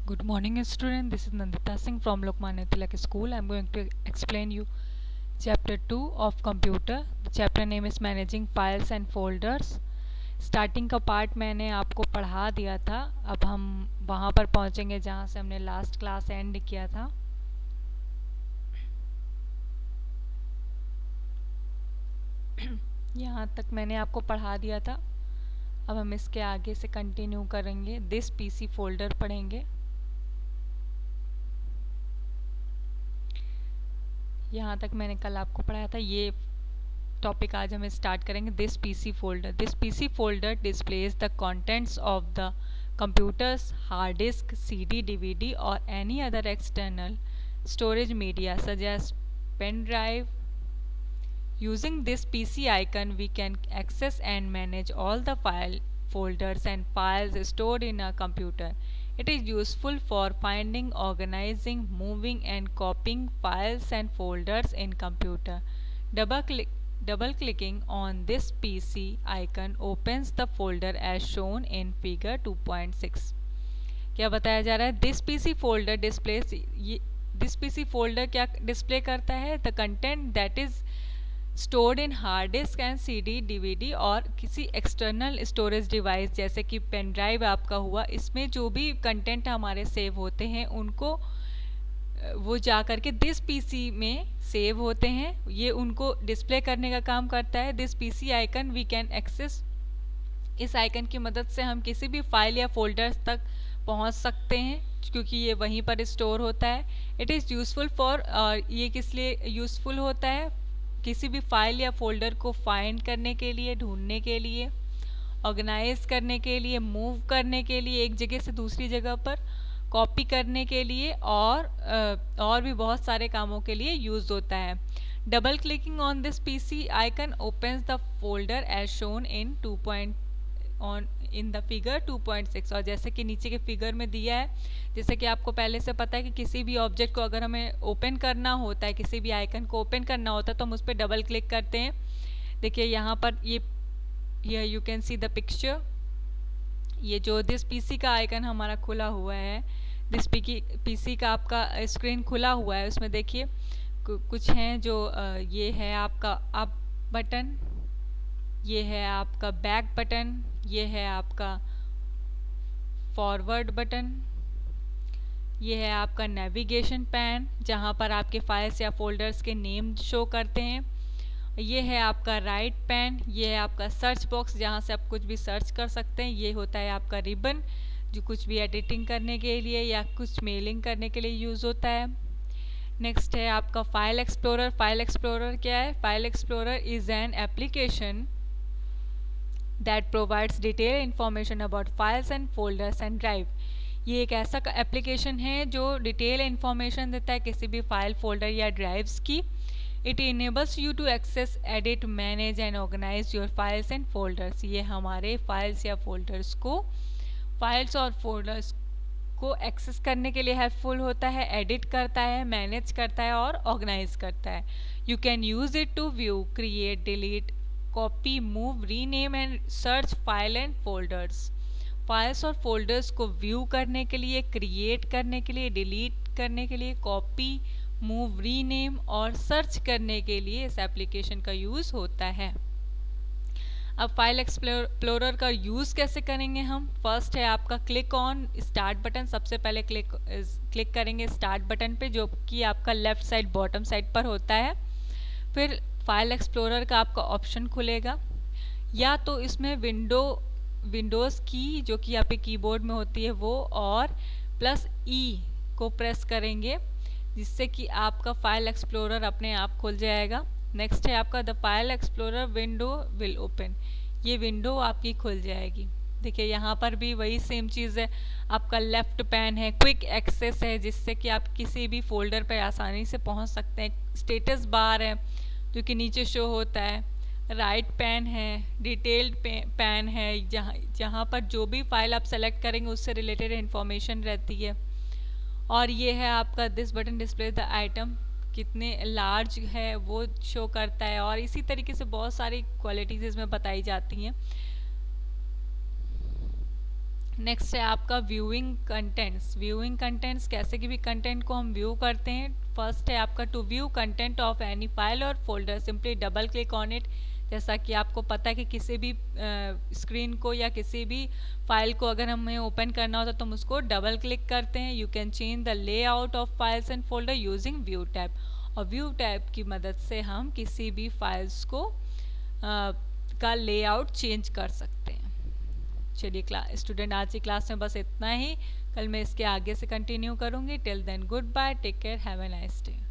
Good morning, student. This is Nandita Singh from Lokmanya Tilak School. I'm going to explain you chapter 2 of computer. The chapter name is managing files and folders. Starting का part मैंने आपको पढ़ा दिया था. अब हम वहाँ पर पहुँचेंगे जहाँ से हमने लास्ट क्लास एंड किया था. यहाँ तक मैंने आपको पढ़ा दिया था. अब हम इसके आगे से कंटिन्यू करेंगे. दिस पीसी फोल्डर पढ़ेंगे. यहाँ तक मैंने कल आपको पढ़ाया था. ये टॉपिक आज हम स्टार्ट करेंगे. This PC folder displays the contents of the computer's hard disk, CD, DVD और any other external storage media such as pen drive. Using this PC icon we can access and manage all the folders and files stored in a computer. It is useful for finding, organizing, moving and copying files and folders in computer. Double clicking on this PC icon opens the folder as shown in figure 2.6. क्या बताया जा रहा है? This PC folder displace, this PC folder क्या display करता है? The content that is stored in hard disk and CD, DVD और किसी एक्सटर्नल स्टोरेज डिवाइस जैसे कि पेन ड्राइव आपका हुआ. इसमें जो भी कंटेंट हमारे सेव होते हैं उनको वो जा करके दिस पीसी में सेव होते हैं. ये उनको डिस्प्ले करने का काम करता है. This PC icon we can access. इस आइकन की मदद से हम किसी भी फाइल या फोल्डर्स तक पहुंच सकते हैं क्योंकि ये वहीं पर स्टोर होता है. इट इज़ यूज़फुल फॉर, ये किस लिए यूज़फुल होता है? किसी भी फाइल या फोल्डर को फाइंड करने के लिए, ढूंढने के लिए, ऑर्गेनाइज करने के लिए, मूव करने के लिए एक जगह से दूसरी जगह पर, कॉपी करने के लिए और भी बहुत सारे कामों के लिए यूज़ होता है. Double clicking on this PC icon opens the folder as shown in the figure 2.6. और जैसे कि नीचे के फिगर में दिया है, जैसे कि आपको पहले से पता है कि किसी भी ऑब्जेक्ट को अगर हमें ओपन करना होता है, किसी भी आइकन को ओपन करना होता है तो हम उस पर डबल क्लिक करते हैं. देखिए यहाँ पर ये you can see the picture. ये जो दिस पीसी का आइकन हमारा खुला हुआ है, दिस पीसी का आपका स्क्रीन खुला हुआ है, उसमें देखिए कुछ हैं जो ये है आपका अप बटन, ये है आपका बैक बटन, ये है आपका फॉरवर्ड बटन, ये है आपका नेविगेशन पैन जहाँ पर आपके फाइल्स या फोल्डर्स के नेम शो करते हैं. ये है आपका राइट पैन, ये है आपका सर्च बॉक्स जहाँ से आप कुछ भी सर्च कर सकते हैं. ये होता है आपका रिबन जो कुछ भी एडिटिंग करने के लिए या कुछ मेलिंग करने के लिए यूज़ होता है. नेक्स्ट है आपका फाइल एक्सप्लोरर. फाइल एक्सप्लोरर क्या है? File explorer is an application that provides detailed information about files and folders and drive. ये एक ऐसा एप्लीकेशन है जो डिटेल इन्फॉर्मेशन देता है किसी भी फाइल, फोल्डर या ड्राइव्स की. It enables you to access, edit, manage and organise your files and folders. ये हमारे फाइल्स या फोल्डर्स को, फाइल्स और फोल्डर्स को एक्सेस करने के लिए हेल्पफुल होता है, एडिट करता है, मैनेज करता है और ऑर्गेनाइज करता है. You can use it to view, create, delete, copy, move, rename and search file and folders. Files और फोल्डर्स को व्यू करने के लिए, क्रिएट करने के लिए, डिलीट करने के लिए, कॉपी, मूव, रीनेम और सर्च करने के लिए इस एप्लीकेशन का यूज़ होता है. अब फाइल एक्सप्लोरर का यूज़ कैसे करेंगे हम? फर्स्ट है आपका क्लिक ऑन स्टार्ट बटन. सबसे पहले क्लिक करेंगे स्टार्ट बटन पे जो कि आपका लेफ़्ट साइड बॉटम साइड पर होता है. फिर फाइल एक्सप्लोरर का आपका ऑप्शन खुलेगा, या तो इसमें विंडोज़ की जो कि आपके कीबोर्ड में होती है वो, और +E को प्रेस करेंगे जिससे कि आपका फाइल एक्सप्लोरर अपने आप खुल जाएगा. नेक्स्ट है आपका the file explorer window will open. ये विंडो आपकी खुल जाएगी. देखिए यहाँ पर भी वही सेम चीज़ है. आपका लेफ़्ट पैन है, क्विक एक्सेस है जिससे कि आप किसी भी फोल्डर पर आसानी से पहुँच सकते हैं. स्टेटस बार है जो कि नीचे शो होता है. राइट पैन है, डिटेल्ड पैन है जहाँ पर जो भी फाइल आप सेलेक्ट करेंगे उससे रिलेटेड इन्फॉर्मेशन रहती है. और ये है आपका this button display the item, कितने लार्ज है वो शो करता है. और इसी तरीके से बहुत सारी क्वालिटीज़ इसमें बताई जाती हैं. नेक्स्ट है आपका व्यूइंग कंटेंट्स। व्यूइंग कंटेंट्स, कैसे कि भी कंटेंट को हम व्यू करते हैं। फर्स्ट है आपका to view content of any file और folder, simply double click on it. जैसा कि आपको पता है कि किसी भी स्क्रीन को या किसी भी फाइल को अगर हमें ओपन करना होता है तो हम उसको डबल क्लिक करते हैं। You can change the layout of files and folder using view tab. और व्यू टैब की मदद से हम किसी भी फाइल्स को का लेआउट चेंज कर सकते हैं। चलिए स्टूडेंट, आज की क्लास में बस इतना ही। कल मैं इसके आगे से कंटिन्यू करूँगी। Till then goodbye, take care, have a nice day.